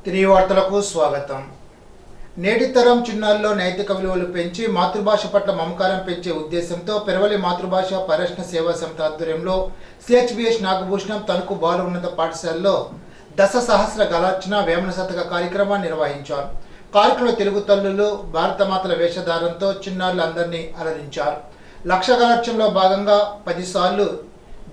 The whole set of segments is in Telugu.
తిరిగి వార్తలకు స్వాగతం. నేటి తరం చిన్నారుల్లో నైతిక విలువలు పెంచి మాతృభాష పట్ల మమకారం పెంచే ఉద్దేశంతో పెరవలి మాతృభాష పరిరక్షణ సేవా సమితి ఆధ్వర్యంలో సిహెచ్బిఎస్ నాగభూషణం తణుకు బాల ఉన్నత పాఠశాలలో దశ సహస్ర గలార్చన వేమన శతక కార్యక్రమాన్ని నిర్వహించారు. కార్యక్రమంలో తెలుగు తల్లులు భారతమాతల వేషధారంతో చిన్నారులందరినీ అలరించారు. లక్ష గలార్చనలో భాగంగా 10 సార్లు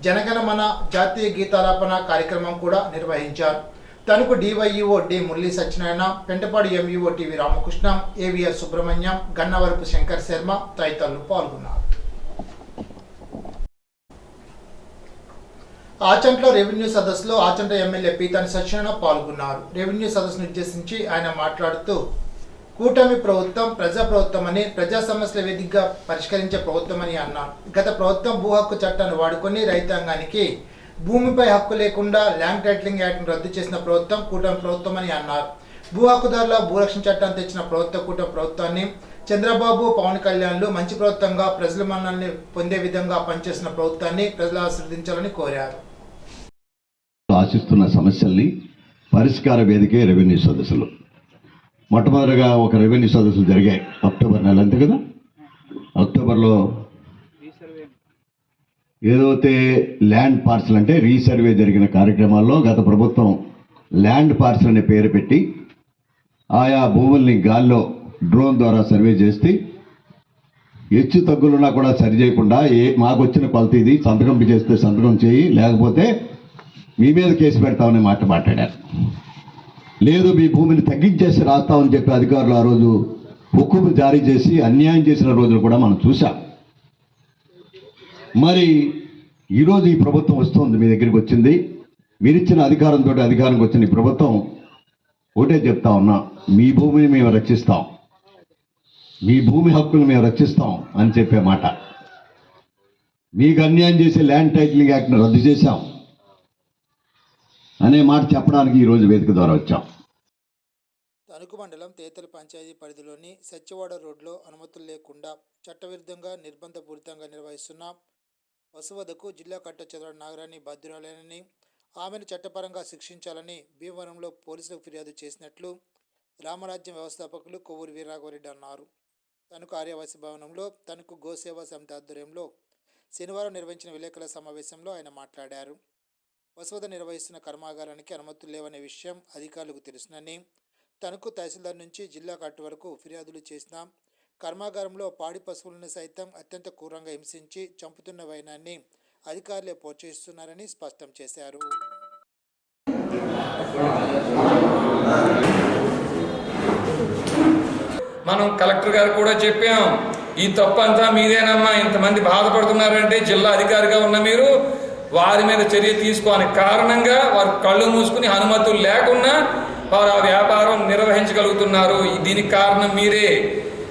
జనగణమన జాతీయ గీతాలాపన కార్యక్రమం కూడా నిర్వహించారు. Tanuku DyEO D Murali Satyanarayana, Pentapadu MEO TV Ramakrishna, AVR Subrahmanyam, Gannavarapu Shankar Sharma తదితరులు పాల్గొన్నారు. ఆచంట్లో రెవెన్యూ సదస్సులో ఆచంట ఎమ్మెల్యే పీతాని సత్యనారాయణ పాల్గొన్నారు. రెవెన్యూ సదస్సును ఉద్దేశించి ఆయన మాట్లాడుతూ కూటమి ప్రభుత్వం ప్రజా ప్రభుత్వం అని, ప్రజా సమస్యల వేదికగా పరిష్కరించే ప్రభుత్వం అని అన్నారు. గత ప్రభుత్వం భూ హక్కు చట్టాన్ని వాడుకొని రైతాంగానికి భూమిపై హక్కు లేకుండా ల్యాండ్ టైటిలింగ్ యాక్ట్ను రద్దు చేసిన ప్రభుత్వం కూటమి ప్రభుత్వం అని అన్నారు. భూ హక్కుదారుల భూరక్షణ చట్టాన్ని తెచ్చిన కూటమి ప్రభుత్వాన్ని చంద్రబాబు, పవన్ కళ్యాణ్లు మంచి ప్రభుత్వంగా ప్రజల మన్నల్ని పొందే విధంగా పనిచేసిన ప్రభుత్వాన్ని ప్రజలు ఆశీర్వదించాలని కోరారు. ఆశిస్తున్న సమస్యల్ని పరిష్కార వేదికే రెవెన్యూ సదస్సులు. మొట్టమొదటిగా ఒక రెవెన్యూ సదస్సులు జరిగాయి అక్టోబర్ నెల, అంతే కదా. అక్టోబర్లో ఏదైతే ల్యాండ్ పార్సల్ అంటే రీసర్వే జరిగిన కార్యక్రమాల్లో గత ప్రభుత్వం ల్యాండ్ పార్సల్ అనే పేరు పెట్టి ఆయా భూముల్ని గాల్లో డ్రోన్ ద్వారా సర్వే చేస్తే హెచ్చు తగ్గులున్నా కూడా సరి చేయకుండా మాకు వచ్చిన కొలత ఇది, సంతకం చేస్తే సంతకం చేయి, లేకపోతే మీ మీద కేసు పెడతామనే మాట మాట్లాడారు. లేదు మీ భూమిని తగ్గించేసి రాస్తామని చెప్పి అధికారులు ఆ రోజు హుకుము జారీ చేసి అన్యాయం చేసిన రోజులు కూడా మనం చూసాం. మరి ఈరోజు ఈ ప్రభుత్వం వస్తుంది, మీ దగ్గరికి వచ్చింది, మీరిచ్చిన అధికారంతో అధికారంకి వచ్చిన ఈ ప్రభుత్వం ఒకటే చెప్తా ఉన్నా, మీ భూమిని మేము రక్షిస్తాం, మీ భూమి హక్కులు మేము రక్షిస్తాం అని చెప్పే మాట. మీకు అన్యాయం చేసే ల్యాండ్ టైటిలింగ్ యాక్ట్ను రద్దు చేశాం అనే మాట చెప్పడానికి ఈరోజు వేదిక ద్వారా వచ్చాం. తణుకు మండలం తేతల పంచాయతీ పరిధిలోని సత్యవాడ రోడ్లో అనుమతులు లేకుండా చట్టవిరుద్ధంగా నిర్బంధపూరితంగా నిర్వహిస్తున్న వసువదకు జిల్లా కట్టచెదర నాగరాణి బాధ్యురాలేనని, ఆమెను చట్టపరంగా శిక్షించాలని భీమవరంలో పోలీసులకు ఫిర్యాదు చేసినట్లు రామరాజ్యం వ్యవస్థాపకులు కొవ్వూరి వీరరాఘవరెడ్డి అన్నారు. తణుకు ఆర్యవాసి భవనంలో తణుకు గోసేవా సమితి ఆధ్వర్యంలో శనివారం నిర్వహించిన విలేకరుల సమావేశంలో ఆయన మాట్లాడారు. వసువద నిర్వహిస్తున్న కర్మాగారానికి అనుమతులు లేవనే విషయం అధికారులకు తెలుసునని, తణుకు తహసీల్దార్ నుంచి జిల్లా కట్టు వరకు ఫిర్యాదులు చేసిన కర్మాగారంలో పాడి పశువులను సైతం అత్యంత క్రూరంగా హింసించి చంపుతున్న వైనాన్ని అధికారులే ప్రోత్సహిస్తున్నారని స్పష్టం చేశారు. మనం కలెక్టర్ గారు కూడా చెప్పాం, ఈ తప్పు అంతా మీదేనమ్మా, ఇంతమంది బాధపడుతున్నారంటే జిల్లా అధికారిగా ఉన్న మీరు వారి మీద చర్య తీసుకోని కారణంగా వారు కళ్ళు మూసుకుని అనుమతులు లేకుండా వారు ఆ వ్యాపారం నిర్వహించగలుగుతున్నారు. దీనికి కారణం మీరే.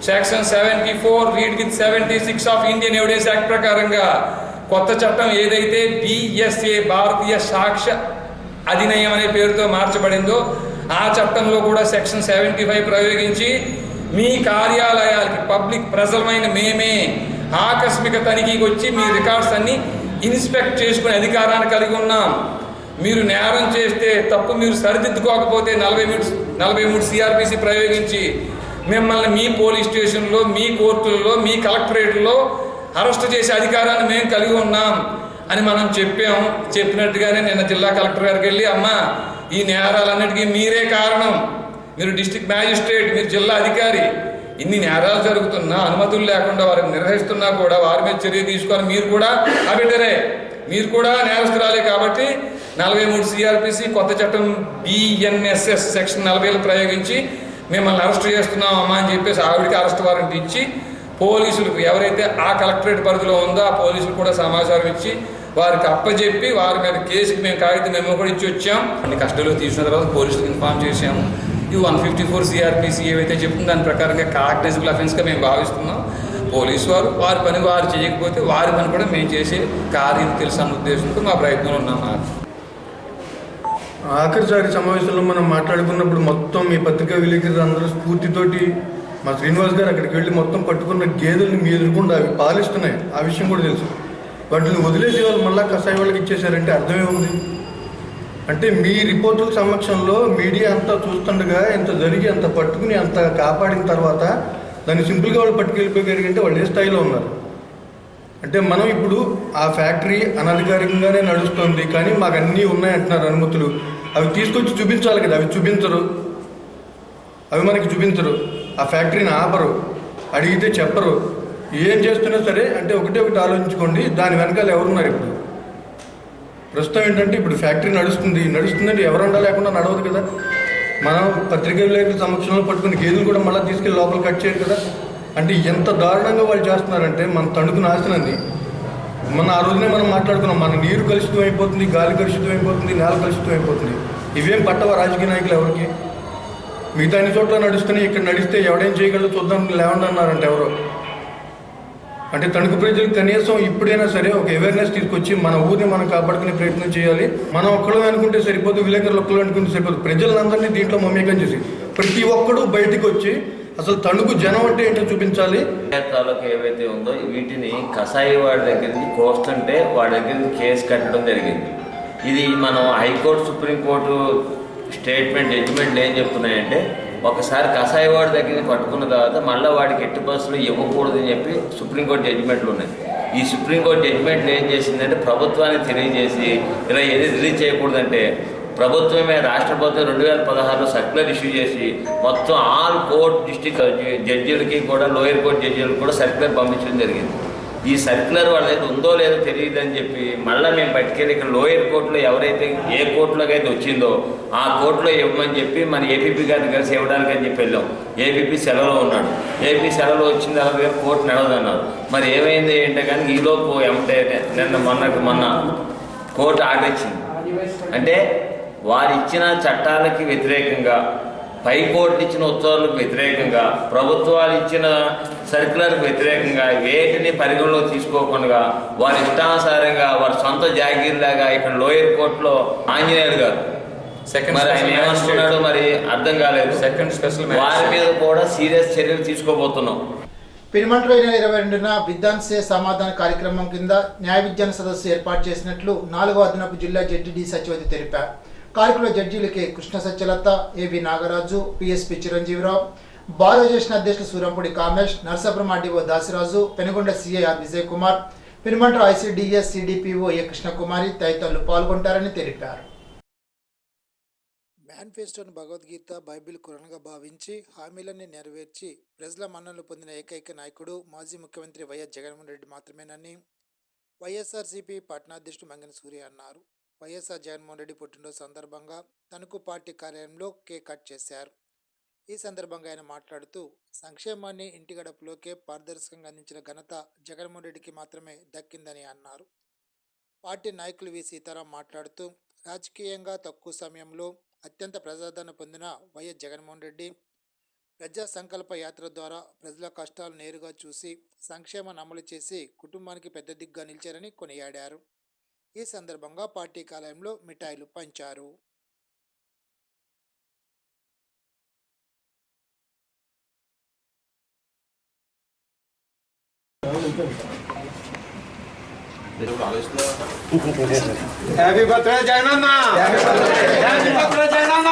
Section 74 read with 76 of Indian evidence act ప్రకారంగా కొత్త చట్టం ఏదైతే BSA భారతీయ సాక్ష్య అధినియం అనే పేరుతో మార్చబడిందో ఆ చట్టంలో కూడా సెక్షన్ 75 ప్రయోగించి మీ కార్యాలయాలకి పబ్లిక్ ప్రజలమైన మేమే ఆకస్మిక తనిఖీకి వచ్చి మీ రికార్డ్స్ అన్ని ఇన్స్పెక్ట్ చేసుకునే అధికారాన్ని కలిగి ఉన్నాం. మీరు నేరం చేస్తే తప్పు మీరు సరిదిద్దుకోకపోతే 43 CRPC ప్రయోగించి మిమ్మల్ని మీ పోలీస్ స్టేషన్లో, మీ కోర్టుల్లో, మీ కలెక్టరేట్లో అరెస్ట్ చేసే అధికారాన్ని మేము కలిగి ఉన్నాం అని మనం చెప్పాం. చెప్పినట్టుగానే నిన్న జిల్లా కలెక్టర్ గారికి వెళ్ళి, అమ్మా ఈ నేరాలన్నిటికీ మీరే కారణం, మీరు డిస్ట్రిక్ట్ మ్యాజిస్ట్రేట్, మీరు జిల్లా అధికారి, ఇన్ని నేరాలు జరుగుతున్నా అనుమతులు లేకుండా వారిని నిర్వహిస్తున్నా కూడా వారి మీద చర్య తీసుకొని మీరు కూడా అబిటరే, మీరు కూడా నేరస్తురాలే కాబట్టి 43 CRPC కొత్త చట్టం BNSS సెక్షన్ 40 ప్రయోగించి మిమ్మల్ని అరెస్ట్ చేస్తున్నాం అమ్మా అని చెప్పేసి ఆవిడికి అరెస్ట్ వారెంట్ ఇచ్చి పోలీసులకు ఎవరైతే ఆ కలెక్టరేట్ పరిధిలో ఉందో ఆ పోలీసులు కూడా సమాచారం ఇచ్చి వారికి అప్పచెప్పి వారి మీద కేసుకి మేము కాగితం మేము కూడా ఇచ్చి వచ్చాం. అన్ని కస్టడీలో తీసిన తర్వాత పోలీసులకు ఇన్ఫార్మ్ చేసాము. ఈ 154 CRPC ఏవైతే చెప్తుందో దాని ప్రకారంగా కాగ్నైజబుల్ అఫెన్స్గా మేము భావిస్తున్నాం. పోలీసు వారి పని వారు చేయకపోతే వారి పని కూడా మేము చేసే కార్యం తెలుసు అన్న ఉద్దేశంతో మా ప్రయత్నంలో ఉన్నాము. ఆఖరిసారి సమావేశంలో మనం మాట్లాడుకున్నప్పుడు మొత్తం మీ పత్రికా విలేకరులు అందరూ స్ఫూర్తితోటి మా శ్రీనివాస్ గారు అక్కడికి వెళ్ళి మొత్తం పట్టుకున్న గేదెలను మీ ఎదుర్కొంటూ అవి పాలిస్తున్నాయి, ఆ విషయం కూడా తెలుసు. వాటిని వదిలేసి వాళ్ళు మళ్ళీ కషాయి వాళ్ళకి ఇచ్చేసారంటే అర్థమే ఉంది. అంటే మీ రిపోర్టుల సమక్షంలో మీడియా అంతా చూస్తుండగా ఇంత జరిగి అంత పట్టుకుని అంత కాపాడిన తర్వాత దాన్ని సింపుల్గా వాళ్ళు పట్టుకెళ్ళిపోయారంటే వాళ్ళు ఏ స్థాయిలో ఉన్నారు? అంటే మనం ఇప్పుడు ఆ ఫ్యాక్టరీ అనధికారికంగానే నడుస్తుంది, కానీ మాకు అన్నీ ఉన్నాయంటున్నారు అనుమతులు. అవి తీసుకొచ్చి చూపించాలి కదా, అవి చూపించరు, అవి మనకి చూపించరు. ఆ ఫ్యాక్టరీని ఆపరు, అడిగితే చెప్పరు. ఏం చేస్తున్నా సరే అంటే ఒకటి ఆలోచించుకోండి, దాని వెనకాల ఎవరున్నారు? ఇప్పుడు ప్రస్తుతం ఏంటంటే ఇప్పుడు ఫ్యాక్టరీ నడుస్తుందంటే ఎవరండా లేకుండా నడవదు కదా. మనం పత్రికా విలేకరుల సమక్షంలో పట్టుకుని గేదెలు కూడా మళ్ళీ తీసుకెళ్ళి లోపల కట్ చేయరు కదా. అంటే ఎంత దారుణంగా వాళ్ళు చేస్తున్నారంటే మన తణుకు నాశనాన్ని ఆ రోజునే మనం మాట్లాడుకున్నాం. మన నీరు కలుషితం అయిపోతుంది, గాలి కలుషితం అయిపోతుంది, నేల కలుషితం అయిపోతుంది. ఇవేం పట్టవ రాజకీయ నాయకులు ఎవరికి? మిగతా అన్ని చోట్ల నడుస్తున్నాయి, ఇక్కడ నడిస్తే ఎవడేం చేయగలరు చూద్దాం లేవండి అన్నారంటే ఎవరో. అంటే తణుకు ప్రజలకు కనీసం ఇప్పుడైనా సరే ఒక అవేర్నెస్ తీసుకొచ్చి మన ఊరిని మనం కాపాడుకునే ప్రయత్నం చేయాలి. మనం ఒక్కళ్ళు అనుకుంటే సరిపోదు, విలేకరులు ఒక్కళ్ళు అనుకుంటే సరిపోదు. ప్రజలందరినీ దీంట్లో మమేకం చేసి ప్రతి ఒక్కడు బయటికి వచ్చి అసలు తణుకు జనం అంటే ఏంటో చూపించాలి. తాలూకు ఏవైతే ఉందో వీటిని కసాయి వాడి దగ్గర నుంచి కోస్తుంటే వాడి దగ్గర నుంచి కేసు కట్టడం జరిగింది. ఇది మనం హైకోర్టు సుప్రీంకోర్టు స్టేట్మెంట్ జడ్జిమెంట్లు ఏం చెప్తున్నాయంటే, ఒకసారి కసాయి వాడి దగ్గర పట్టుకున్న తర్వాత మళ్ళీ వాడికి ఎట్టి బస్సులు ఇవ్వకూడదని చెప్పి సుప్రీంకోర్టు జడ్జిమెంట్లు ఉన్నాయి. ఈ సుప్రీంకోర్టు జడ్జిమెంట్లు ఏం చేసిందంటే ప్రభుత్వానికి తెలియజేసి ఇలా ఏది రిలీజ్ చేయకూడదంటే ప్రభుత్వమే రాష్ట్ర ప్రభుత్వం 2016లో సర్క్యులర్ ఇష్యూ చేసి మొత్తం ఆల్ కోర్ట్ డిస్ట్రిక్ట్ జడ్జీలకి కూడా లోయర్ కోర్ట్ జడ్జీలకు కూడా సర్క్యులర్ పంపించడం జరిగింది. ఈ సర్క్యులర్ వాళ్ళ దగ్గర ఉందో లేదో తెలియదని చెప్పి మళ్ళీ మేము పట్టుకెళ్ళి ఇక్కడ లోయర్ కోర్టులో ఎవరైతే ఏ కోర్టులోకి అయితే వచ్చిందో ఆ కోర్టులో ఇవ్వమని చెప్పి మన ఏపీపీ గారిని కలిసి ఇవ్వడానికి అని చెప్పి వెళ్ళాం. ఏపీపీ సెలవులో ఉన్నాడు. ఏపీ సెలవులో వచ్చిన తర్వాత కోర్టు నడవదన్నారు. మరి ఏమైంది ఏంటో కానీ ఈలోపు ఏమంటే మొన్న కోర్టు ఆర్డర్ ఇచ్చింది. అంటే వారు ఇచ్చిన చట్టాలకి వ్యతిరేకంగా, పైకోర్టు ఇచ్చిన ఉత్తర్వులకు వ్యతిరేకంగా, ప్రభుత్వాలు ఇచ్చిన సర్క్యులర్కి వ్యతిరేకంగా వేటిని పరిగణలో తీసుకోకుండా వారి ఇష్టానుసారంగా వారి సొంత జాగీర్లాగా ఇక్కడ లోయర్ కోర్టులో ఆంజనేయులు గారు మరి ఆయన ఏమనుకున్నాడు మరి అర్థం కాలేదు. వారి మీద కూడా సీరియస్ చర్యలు తీసుకోబోతున్నాం. పెనుమంటలో 22న విద్వాంసే సమాధాన కార్యక్రమం కింద న్యాయ విజ్ఞాన సదస్సు ఏర్పాటు చేసినట్లు 4వ అదనపు జిల్లా జడ్జి డి సత్యవతి తెలిపారు. కార్యక్రమంలో జడ్జీలకి Krishna Satyalatha, A V Nagaraju, PSP Chiranjeevirao, bar association అధ్యక్షులు Surampudi Kamesh, Narsapuram RDO Dasiraju, Penugonda CI R Vijay Kumar, Penumanta ICDS CDPO A Krishnakumari తదితరులు పాల్గొంటారని తెలిపారు. మేనిఫెస్టోను భగవద్గీత, బైబిల్, ఖురాన్గా భావించి హామీలన్నీ నెరవేర్చి ప్రజల మన్ననలు పొందిన ఏకైక నాయకుడు మాజీ ముఖ్యమంత్రి వైఎస్ జగన్మోహన్ రెడ్డి మాత్రమేనని వైఎస్ఆర్సీపీ పట్టణాధ్యక్షుడు మంగన సూర్య అన్నారు. వైఎస్ఆర్ జగన్మోహన్ రెడ్డి పుట్టినరోజు సందర్భంగా తణుకు పార్టీ కార్యాలయంలో కేక్ కట్ చేశారు. ఈ సందర్భంగా ఆయన మాట్లాడుతూ సంక్షేమాన్ని ఇంటి గడపలోకే పారదర్శకంగా అందించిన ఘనత జగన్మోహన్ రెడ్డికి మాత్రమే దక్కిందని అన్నారు. పార్టీ నాయకులు వి సీతారాం మాట్లాడుతూ రాజకీయంగా తక్కువ సమయంలో అత్యంత ప్రజాదరణ పొందిన వైఎస్ జగన్మోహన్ రెడ్డి ప్రజా సంకల్ప యాత్ర ద్వారా ప్రజల కష్టాలు నేరుగా చూసి సంక్షేమాన్ని అమలు చేసి కుటుంబానికి పెద్ద దిగ్గా నిలిచారని కొనియాడారు. ఈ సందర్భంగా పార్టీ కార్యాలయంలో మిఠాయిలు పంచారు. Happy birthday Jagananna, happy birthday Jagananna.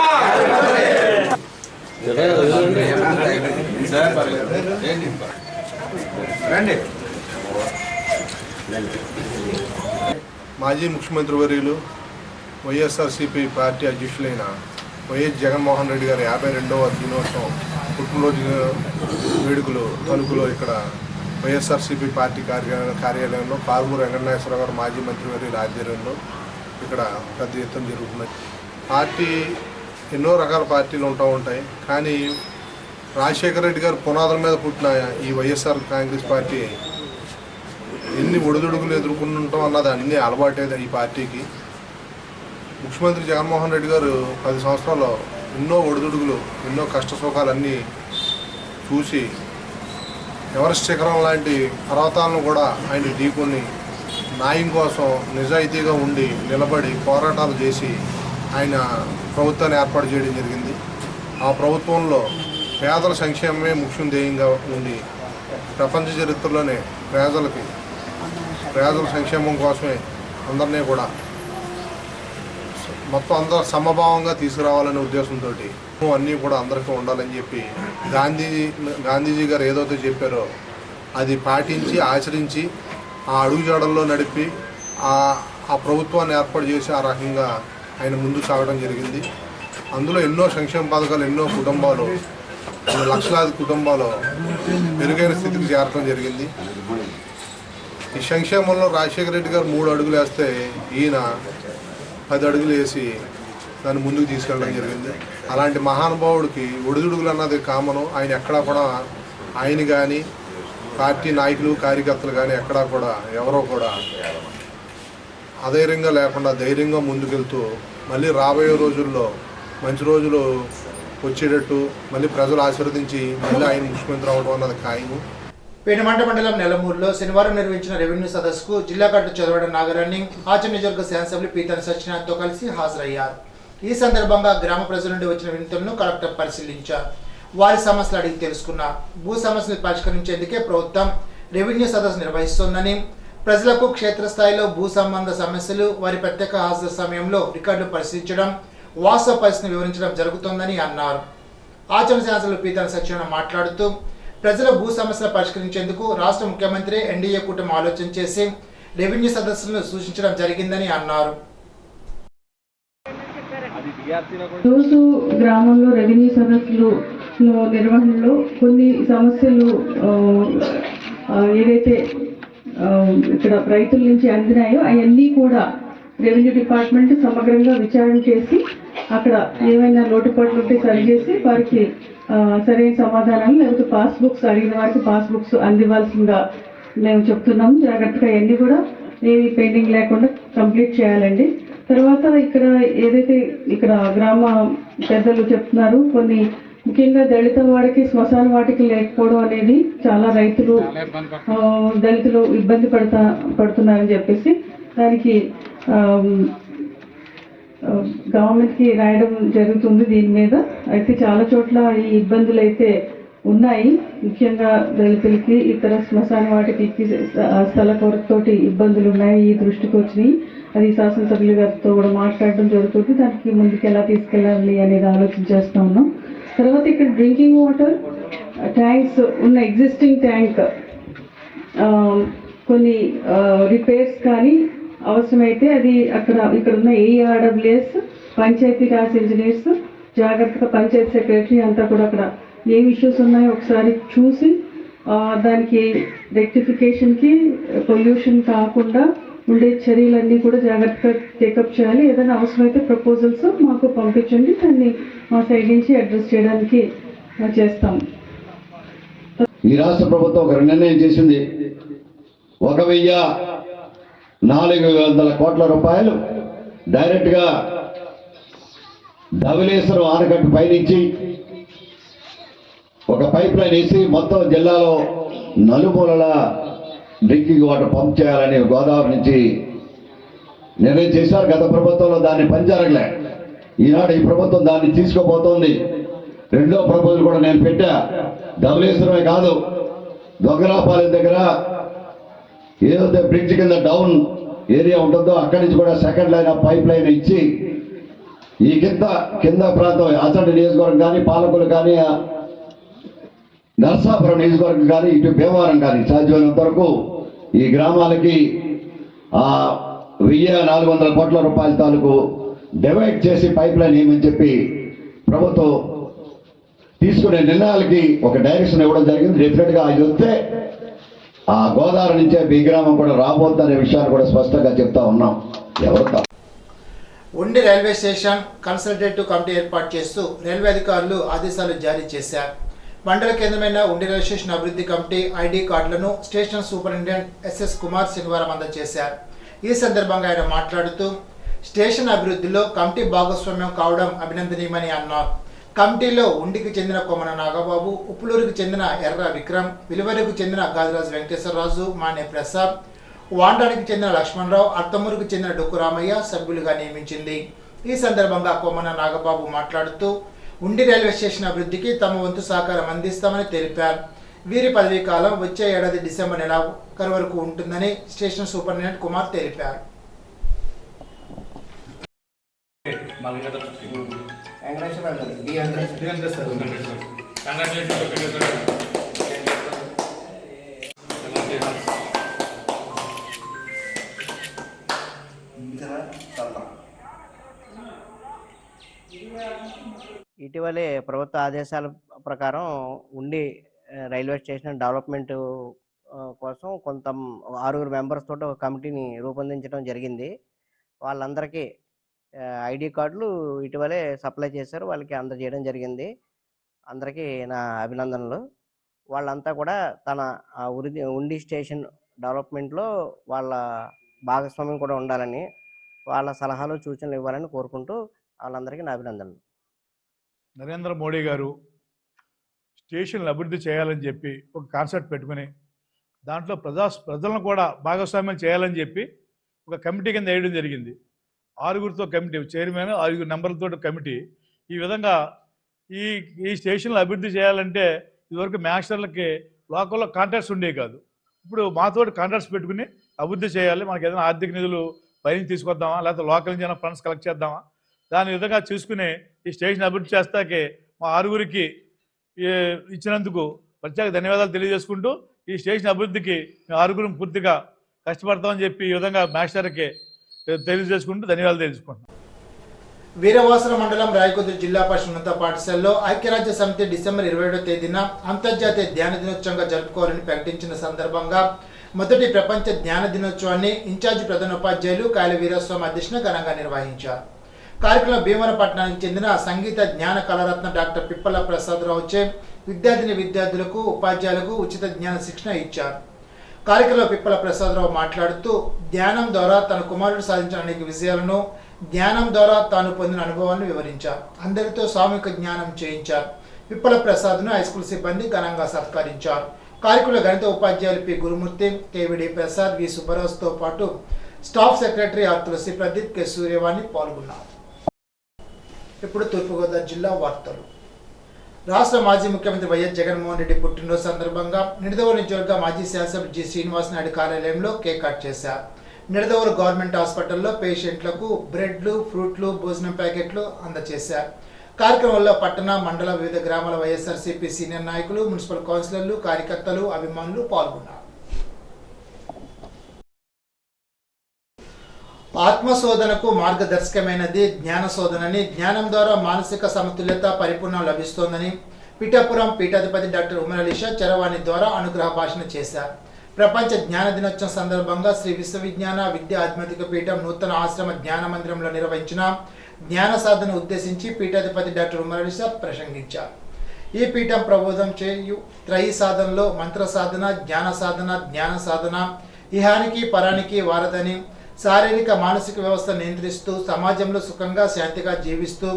రండి. మాజీ ముఖ్యమంత్రి వర్యులు వైఎస్ఆర్సీపీ పార్టీ అధ్యక్షులైన వైఎస్ జగన్మోహన్ రెడ్డి గారి 52వ దినోత్సవం పుట్టినరోజు వేడుకలు తణుకులో ఇక్కడ వైఎస్ఆర్సీపీ పార్టీ కార్యాలయంలో కారుమూరి వెంకటనాగేశ్వరరావు గారు మాజీ మంత్రివర్యుల ఆధ్వర్యంలో ఇక్కడ పెద్ద ఎత్తున జరుగుతున్నాయి. పార్టీ ఎన్నో రకాల పార్టీలు ఉంటాయి, కానీ రాజశేఖర రెడ్డి గారు పునాదుల మీద పుట్టిన ఈ వైఎస్ఆర్ కాంగ్రెస్ పార్టీ ఎన్ని ఒడిదుడుకులు ఎదుర్కొంటాం అన్నది అన్నీ అలవాటేది ఈ పార్టీకి. ముఖ్యమంత్రి జగన్మోహన్ రెడ్డి గారు 10 సంవత్సరాల్లో ఎన్నో ఒడిదుడుకులు, ఎన్నో కష్ట సుఖాలన్నీ చూసి ఎవరెస్ట్ శిఖరం లాంటి పర్వతాలను కూడా ఆయన ఢీకొని న్యాయం కోసం నిజాయితీగా ఉండి నిలబడి పోరాటాలు చేసి ఆయన ప్రభుత్వాన్ని ఏర్పాటు చేయడం జరిగింది. ఆ ప్రభుత్వంలో పేదల సంక్షేమమే ముఖ్యం ధ్యేయంగా ఉండి ప్రపంచ చరిత్రలోనే ప్రజల సంక్షేమం కోసమే అందరినీ కూడా మొత్తం అందరూ సమభావంగా తీసుకురావాలనే ఉద్దేశంతో అన్నీ కూడా అందరికీ ఉండాలని చెప్పి గాంధీజీ గారు ఏదైతే చెప్పారో అది పాటించి ఆచరించి ఆ అడుగుజాడల్లో నడిపి ఆ ప్రభుత్వాన్ని ఏర్పాటు చేసి ఆ రకంగా ఆయన ముందుకు సాగడం జరిగింది. అందులో ఎన్నో సంక్షేమ పథకాలు, ఎన్నో కుటుంబాలు, లక్షలాది కుటుంబాలు మెరుగైన స్థితికి చేరడం జరిగింది. ఈ సంక్షేమంలో రాజశేఖర రెడ్డి గారు 3 అడుగులు వేస్తే ఈయన 10 అడుగులు వేసి దాన్ని ముందుకు తీసుకెళ్ళడం జరిగింది. అలాంటి మహానుభావుడికి ఒడిదుడుగులు అన్నది కామను. ఆయన ఎక్కడా కూడా ఆయన కానీ పార్టీ నాయకులు కార్యకర్తలు కానీ ఎక్కడా కూడా ఎవరో కూడా అధైర్యంగా లేకుండా ధైర్యంగా ముందుకెళ్తూ మళ్ళీ రాబోయే రోజుల్లో మంచి రోజులు వచ్చేటట్టు మళ్ళీ ప్రజలు ఆశీర్వదించి మళ్ళీ ఆయన ముఖ్యమంత్రి అవడం అన్నది ఖాయము. పేనుమంట మండలం నెలమూరులో శనివారం నిర్వహించిన రెవెన్యూ సదస్సుకు జిల్లా కలెక్టర్ చదవడం నాగరాణి ఆచరణ నియోజకవర్గ శాసనసభ్యులు పీతాని సత్యనారాయణతో కలిసి హాజరయ్యారు. ఈ సందర్భంగా గ్రామ ప్రజల నుండి వచ్చిన వినతులను కలెక్టర్ పరిశీలించారు. వారి సమస్యలు అడిగి తెలుసుకున్నారు. భూ సమస్యలు పరిష్కరించేందుకే ప్రభుత్వం రెవెన్యూ సదస్సు నిర్వహిస్తోందని, ప్రజలకు క్షేత్రస్థాయిలో భూ సంబంధ సమస్యలు వారి ప్రత్యేక హాజరు సమయంలో రికార్డులు పరిశీలించడం, వాస్తవ పరిస్థితిని వివరించడం జరుగుతోందని అన్నారు. ఆచరణ శాసనసభ్యులు పీతాని సత్యనారాయణ మాట్లాడుతూ ప్రజల భూ సమస్యలు పరిష్కరించేందుకు రాష్ట్ర ముఖ్యమంత్రి ఎన్డీఏ కూటమి ఆలోచన చేసి రెవెన్యూ సదస్సులను సూచించడం జరిగిందని అన్నారు. రోజు గ్రామంలో రెవెన్యూ సదస్సులు నిర్వహణలో కొన్ని సమస్యలు ఏదైతే ఇక్కడ రైతుల నుంచి అందినాయో అవన్నీ కూడా రెవెన్యూ డిపార్ట్మెంట్ సమగ్రంగా విచారణ చేసి అక్కడ ఏమైనా లోటుపాట్లు ఉంటే సరిచేసి వారికి సరైన సమాధానాలు, లేకపోతే పాస్బుక్స్ అడిగిన వారికి పాస్బుక్స్ అందివ్వాల్సిందిగా మేము చెప్తున్నాము. జాగ్రత్తగా అవన్నీ కూడా ఏవి పెండింగ్ లేకుండా కంప్లీట్ చేయాలండి. తర్వాత ఇక్కడ ఏదైతే ఇక్కడ గ్రామ పెద్దలు చెప్తున్నారు, కొన్ని ముఖ్యంగా దళిత వాడికి శ్మశాన వాటికి లేకపోవడం అనేది చాలా దళితులు ఇబ్బంది పడుతున్నారని చెప్పేసి దానికి గవర్నమెంట్కి రాయడం జరుగుతుంది దీని మీద. అయితే చాలా చోట్ల ఈ ఇబ్బందులు అయితే ఉన్నాయి. ముఖ్యంగా దళితులకి ఇతర శ్మశాన వాటికి స్థల కొరతతోటి ఇబ్బందులు ఉన్నాయి. ఈ దృష్టికి వచ్చినాయి. అది శాసనసభ్యుల గారితో కూడా మాట్లాడడం జరుగుతుంది. దానికి ముందుకు ఎలా తీసుకెళ్ళాలి అనేది ఆలోచన చేస్తూ ఉన్నాం. తర్వాత ఇక్కడ డ్రింకింగ్ వాటర్ ట్యాంక్స్ ఉన్న ఎగ్జిస్టింగ్ ట్యాంక్ కొన్ని రిపేర్స్ కానీ అవసరమైతే అది ఇక్కడ ఉన్న ఏఆర్డబ్ల్యూఎస్, పంచాయతీరాజ్ ఇంజనీర్స్, జాగ్రత్తగా పంచాయతీ సెక్రటరీ అంతా కూడా అక్కడ ఏం ఇష్యూస్ ఉన్నాయో ఒకసారి చూసి దానికి రెక్టిఫికేషన్కి పొల్యూషన్ కాకుండా ఉండే చర్యలన్నీ కూడా జాగ్రత్తగా టేకప్ చేయాలి. ఏదైనా అవసరమైతే ప్రపోజల్స్ మాకు పంపించండి, దాన్ని మా సైడ్ నుంచి అడ్రస్ చేయడానికి చేస్తాం. ఈ రాష్ట్ర ప్రభుత్వం ఒక నిర్ణయం చేసింది. 1,400 కోట్ల రూపాయలు డైరెక్ట్గా ధవళేశ్వరం ఆనకట్టు పైనుంచి ఒక పైప్ లైన్ వేసి మొత్తం జిల్లాలో నలుమూలల డ్రింకింగ్ వాటర్ పంప్ చేయాలని గోదావరి నుంచి నిర్ణయం చేశారు. గత ప్రభుత్వంలో దాన్ని పని జరగలే. ఈనాడు ఈ ప్రభుత్వం దాన్ని తీసుకుపోతుంది. రెండో ప్రపోజల్ కూడా నేను పెట్టా. ధవళేశ్వరమే కాదు, దొంగరాపాలెం దగ్గర ఏదైతే బ్రిడ్జ్ కింద డౌన్ ఏరియా ఉంటుందో అక్కడి నుంచి కూడా second line of pipe line ఇచ్చి ఈ కింద ప్రాంతం ఆచండి నియోజకవర్గం కానీ, పాలకులు కానీ, నర్సాపురం నియోజకవర్గం కానీ, ఇటు భీమవరం కానీ సాధ్యమైనంత వరకు ఈ గ్రామాలకి 1,400 కోట్ల రూపాయల తాలూకు డివైడ్ చేసి పైప్ లైన్ ఏమని చెప్పి ప్రభుత్వం తీసుకునే నిర్ణయాలకి ఒక డైరెక్షన్ ఇవ్వడం జరిగింది. డెఫినెట్గా అది వస్తే ఆ గోదావరి నుంచే ఈ గ్రామం కూడా రాబోతుందనే విషయాన్ని కూడా స్పష్టంగా చెప్తా ఉన్నాం. ఎవరు ఉండి రైల్వే స్టేషన్ కన్సల్టేటివ్ కమిటీ ఏర్పాటు చేస్తూ రైల్వే అధికారులు ఆదేశాలు జారీ చేశారు. మండల కేంద్రమైన ఉండి రైల్వే స్టేషన్ అభివృద్ధి కమిటీ ఐడి కార్డులను స్టేషన్ సూపరింటెండెంట్ ఎస్ఎస్ కుమార్ శనివారం అందజేశారు. ఈ సందర్భంగా ఆయన మాట్లాడుతూ స్టేషన్ అభివృద్ధిలో కమిటీ భాగస్వామ్యం కావడం అభినందనీయమని అన్నారు. కమిటీలో ఉండికి చెందిన కొమ్మన నాగబాబు, ఉప్పులూరుకి చెందిన ఎర్ర విక్రమ్, విలువరకు చెందిన గాదిరాజు వెంకటేశ్వరరాజు, మానే ప్రసాద్, వాండానికి చెందిన లక్ష్మణరావు, అత్తమూరుకు చెందిన డొక్కు రామయ్య సభ్యులుగా నియమించింది. ఈ సందర్భంగా కొమ్మన నాగబాబు మాట్లాడుతూ ఉండి రైల్వే స్టేషన్ అభివృద్ధికి తమ వంతు సహకారం అందిస్తామని తెలిపారు. వీరి పదవీ కాలం వచ్చే ఏడాది డిసెంబర్ నెలాఖరు వరకు ఉంటుందని స్టేషన్ సూపరింటెండెంట్ కుమార్ తెలిపారు. ఇటీవలే ప్రభుత్వ ఆదేశాల ప్రకారం ఉండి రైల్వే స్టేషన్ డెవలప్మెంట్ కోసం కొంత 6 మెంబర్స్ తోటి ఒక కమిటీని రూపొందించడం జరిగింది. వాళ్ళందరికీ ఐడి కార్డులు ఇటీవలే సప్లై చేశారు, వాళ్ళకి అందజేయడం జరిగింది. అందరికీ నా అభినందనలు. వాళ్ళంతా కూడా తన ఉండి స్టేషన్ డెవలప్మెంట్లో వాళ్ళ భాగస్వామ్యం కూడా ఉండాలని, వాళ్ళ సలహాలు సూచనలు ఇవ్వాలని కోరుకుంటూ వాళ్ళందరికీ నా అభినందనలు. నరేంద్ర మోడీ గారు స్టేషన్లు అభివృద్ధి చేయాలని చెప్పి ఒక కాన్సెప్ట్ పెట్టుకుని దాంట్లో ప్రజలను కూడా భాగస్వామ్యం చేయాలని చెప్పి ఒక కమిటీ కింద వేయడం జరిగింది. 6గురితో కమిటీ, చైర్మన్ 6 మెంబర్లతో కమిటీ. ఈ విధంగా ఈ స్టేషన్లు అభివృద్ధి చేయాలంటే ఇదివరకు మాస్టర్లకి లోకల్లో కాంట్రాక్ట్స్ ఉండేవి కాదు. ఇప్పుడు మాతోటి కాంట్రాక్ట్స్ పెట్టుకుని అభివృద్ధి చేయాలి, మనకి ఏదైనా ఆర్థిక నిధులు పైన తీసుకొద్దామా, లేకపోతే లోకల్ నుంచి ఏమైనా ఫండ్స్ కలెక్ట్ చేద్దామా, దాని విధంగా చూసుకుని ఈ స్టేషన్ అభివృద్ధి చేస్తాకే మా 6గురికి ఇచ్చినందుకు ప్రత్యేక ధన్యవాదాలు తెలియజేసుకుంటూ ఈ స్టేషన్ అభివృద్ధికి మేము 6గురం పూర్తిగా కష్టపడతామని చెప్పి ఈ విధంగా మాస్టర్కి తెలియజేసుకుంటూ ధన్యవాదాలు తెలుసుకుంటున్నాం. వీరవాసల మండలం రాయకొండ జిల్లా పరిషత్ ఉన్నత పాఠశాలలో ఐక్యరాజ్య సమితి డిసెంబర్ 27వ తేదీన అంతర్జాతీయ ధ్యాన దినోత్సవంగా జరుపుకోవాలని ప్రకటించిన సందర్భంగా మొదటి ప్రపంచ ధ్యాన దినోత్సవాన్ని ఇన్ఛార్జి ప్రధానోపాధ్యాయులు కాయల వీరస్వామి అధ్యక్షతన ఘనంగా నిర్వహించారు. కార్యక్రమంలో భీమవరపట్నానికి చెందిన సంగీత జ్ఞాన కళారత్న డాక్టర్ పిప్పల ప్రసాదరావుచే విద్యార్థులకు ఉపాధ్యాయులకు ఉచిత జ్ఞాన శిక్షణ ఇచ్చారు. కార్యక్రమంలో పిప్పల ప్రసాదరావు మాట్లాడుతూ ధ్యానం ద్వారా తన కుమారుడు సాధించిన అనేక విజయాలను, ధ్యానం ద్వారా తాను పొందిన అనుభవాలను వివరించారు. అందరితో సామూహిక జ్ఞానం చేయించారు. పిప్పల ప్రసాద్ను హైస్కూల్ సిబ్బంది ఘనంగా సత్కరించారు. కార్యక్రమంలో గణిత ఉపాధ్యాయులు పి గురుమూర్తి, కేవిడి ప్రసాద్, వి సుబ్బరాజుతో పాటు staff secretary R Tulasi Pradeep, K Suryavani పాల్గొన్నారు. ఇప్పుడు తూర్పుగోదావరి జిల్లా వార్తలు. రాష్ట్ర మాజీ ముఖ్యమంత్రి వైఎస్ జగన్మోహన్ రెడ్డి పుట్టినరోజు సందర్భంగా నిడదవోలు నియోజకవర్గ మాజీ శాసనసభ్యులు జి శ్రీనివాస్ నాయుడు కార్యాలయంలో కేక్ కట్ చేశారు. నిడదవోలు గవర్నమెంట్ హాస్పిటల్లో పేషెంట్లకు బ్రెడ్లు, ఫ్రూట్లు, భోజనం ప్యాకెట్లు అందజేశారు. కార్యక్రమంలో పట్టణ, మండల, వివిధ గ్రామాల వైఎస్ఆర్సీపీ సీనియర్ నాయకులు, మున్సిపల్ కౌన్సిలర్లు, కార్యకర్తలు, అభిమానులు పాల్గొన్నారు. ఆత్మశోధనకు మార్గదర్శకమైనది జ్ఞాన శోధనని, జ్ఞానం ద్వారా మానసిక సమతుల్యత పరిపూర్ణం లభిస్తోందని పిఠాపురం పీఠాధిపతి డాక్టర్ ఉమర్ అలీ షా చరవాణి ద్వారా అనుగ్రహ భాషణ చేశారు. ప్రపంచ జ్ఞాన దినోత్సవం సందర్భంగా శ్రీ విశ్వవిజ్ఞాన విద్యా ఆధ్యాత్మిక పీఠం నూతన ఆశ్రమ జ్ఞాన మందిరంలో నిర్వహించిన జ్ఞాన సాధన ఉద్దేశించి పీఠాధిపతి డాక్టర్ ఉమర్ అలీ షా ప్రసంగించారు. ఈ పీఠం ప్రబోధం చేయు త్రయీ సాధనలో మంత్ర సాధన, జ్ఞాన సాధన ఇహానికి పరానికి వారదని, శారీరక మానసిక వ్యవస్థ నియంత్రిస్తూ సమాజంలో సుఖంగా శాంతిగా జీవిస్తూ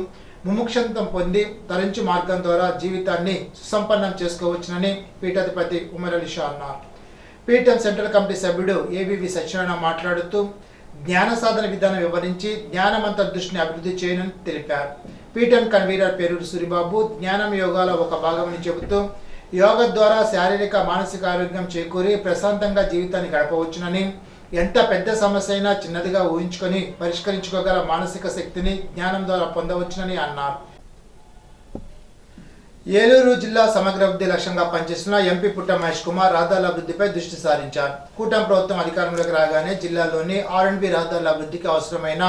ముముక్షంతం పొంది తరించు మార్గం ద్వారా జీవితాన్ని సుసంపన్నం చేసుకోవచ్చునని పీఠాధిపతి ఉమర్ అలీ షా అన్నారు. పీఠం సెంట్రల్ కమిటీ సభ్యుడు ఏవివి సత్యనారాయణ మాట్లాడుతూ జ్ఞాన సాధన విధానం వివరించి జ్ఞానమంత దృష్టిని అభివృద్ధి చేయనని తెలిపారు. పీఠం కన్వీనర్ పేరూరు సూరిబాబు జ్ఞానం యోగాల ఒక భాగమని చెబుతూ యోగ ద్వారా శారీరక మానసిక ఆరోగ్యం చేకూరి ప్రశాంతంగా జీవితాన్ని గడపవచ్చునని, ఎంత పెద్ద సమస్య అయినా చిన్నదిగా ఊహించుకొని పరిష్కరించుకోగల మానసిక శక్తిని జ్ఞానం ద్వారా పొందవచ్చునని అన్నారు. ఏలూరు జిల్లా సమగ్ర అభివృద్ధి లక్ష్యంగా పనిచేస్తున్న ఎంపీ పుట్ట మహేష్ కుమార్ రహదారుల అభివృద్ధిపై దృష్టి సారించారు. కూటమి ప్రభుత్వం అధికారంలోకి రాగానే జిల్లాలోని R&B రహదారుల అభివృద్ధికి అవసరమైన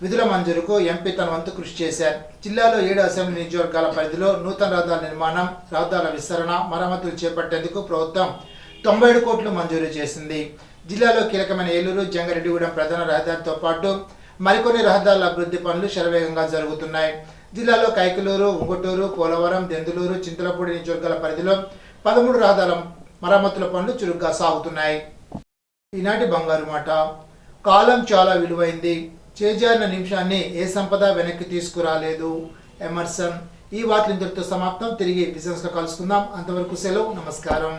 విధుల మంజూరుకు ఎంపీ తన వంతు కృషి చేశారు. జిల్లాలో 7 అసెంబ్లీ నియోజకవర్గాల పరిధిలో నూతన రహదారుల నిర్మాణం, రహదారుల విస్తరణ, మరమ్మతులు చేపట్టేందుకు ప్రభుత్వం 97 కోట్లు మంజూరు చేసింది. జిల్లాలో కీలకమైన ఏలూరు జంగారెడ్డిగూడెం ప్రధాన రహదారితో పాటు మరికొన్ని రహదారుల అభివృద్ధి పనులు శరవేగంగా జరుగుతున్నాయి. జిల్లాలో కైకలూరు, ఉంగుటూరు, పోలవరం, దెందులూరు, చింతలపూడి నియోజకవర్గాల పరిధిలో 13 రహదారుల మరమ్మతుల పనులు చురుగ్గా సాగుతున్నాయి. ఈనాటి బంగారు మాట. కాలం చాలా విలువైంది, చేజారిన నిమిషాన్ని ఏ సంపద వెనక్కి తీసుకురాలేదు. ఎమర్సన్. ఈ వార్తలు ఇంతటితో సమాప్తం. తిరిగి బిజినెస్లో కలుసుకుందాం. అంతవరకు సెలవు. నమస్కారం.